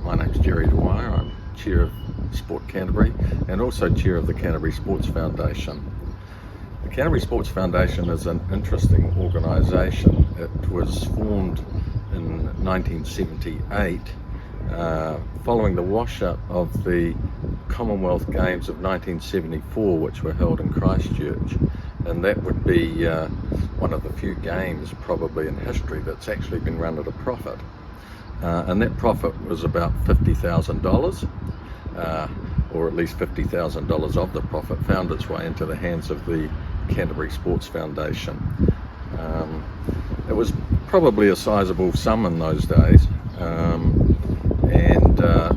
My name's Gerry Dwyer. I'm Chair of Sport Canterbury and also Chair of the Canterbury Sports Foundation. The Canterbury Sports Foundation is an interesting organisation. It was formed in 1978 following the wash-up of the Commonwealth Games of 1974, which were held in Christchurch, and that would be one of the few games probably in history that's actually been run at a profit. And that profit was about $50,000, or at least $50,000 of the profit found its way into the hands of the Canterbury Sports Foundation. It was probably a sizable sum in those days, and the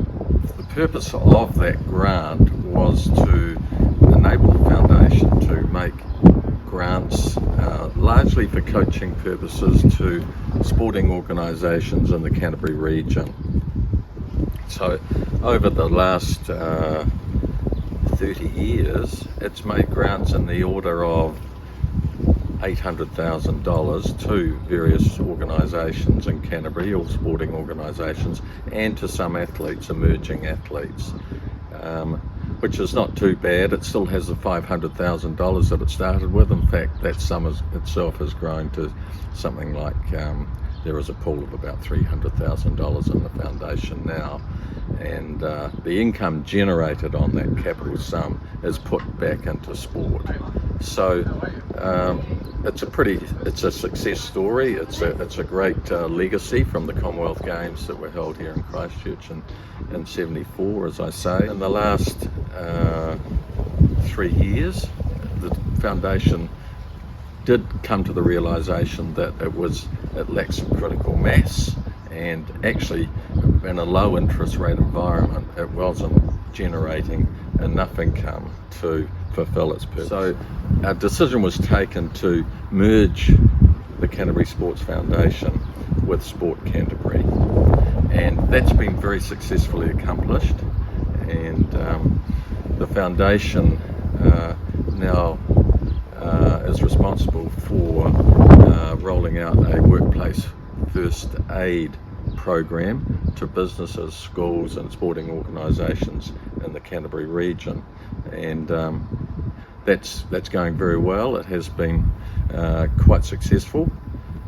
purpose of that grant was to enable the foundation to make grants largely for coaching purposes to sporting organisations in the Canterbury region. So over the last 30 years, it's made grants in the order of $800,000 to various organisations in Canterbury, all sporting organisations, and to some athletes, emerging athletes, which is not too bad. It still has the $500,000 that it started with. In fact, that sum itself has grown to something like, there is a pool of about $300,000 in the foundation now, and the income generated on that capital sum is put back into sport. So it's a success story. It's a great legacy from the Commonwealth Games that were held here in Christchurch in 74, as I say. In the last 3 years, the foundation did come to the realization that it lacked some critical mass, and actually in a low interest rate environment it wasn't generating enough income to fulfill its purpose. So a decision was taken to merge the Canterbury Sports Foundation with Sport Canterbury, and that's been very successfully accomplished, and the foundation now is responsible for rolling out a workplace first aid program to businesses, schools and sporting organisations in the Canterbury region, and that's going very well. It has been quite successful.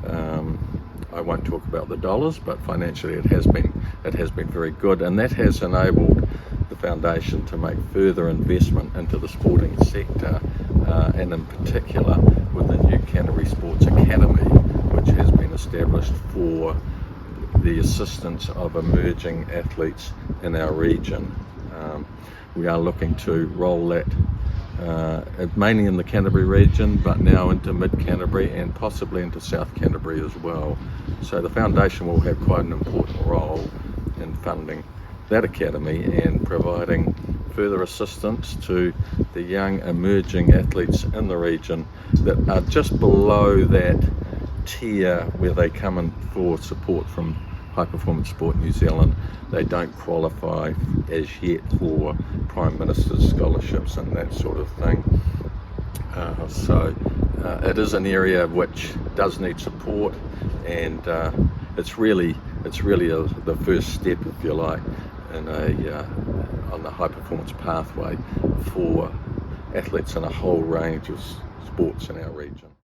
I won't talk about the dollars, but financially it has been very good, and that has enabled the foundation to make further investment into the sporting sector, and in particular with the new Canterbury Sports Academy, which has been established for the assistance of emerging athletes in our region. We are looking to roll that mainly in the Canterbury region, but now into mid-Canterbury and possibly into South Canterbury as well. So the foundation will have quite an important role in funding that academy and providing further assistance to the young emerging athletes in the region that are just below that tier where they come in for support from High Performance Sport New Zealand. They don't qualify as yet for Prime Minister's scholarships and that sort of thing. So it is an area which does need support, and it's really the first step, if you like, in on the high performance pathway for athletes in a whole range of sports in our region.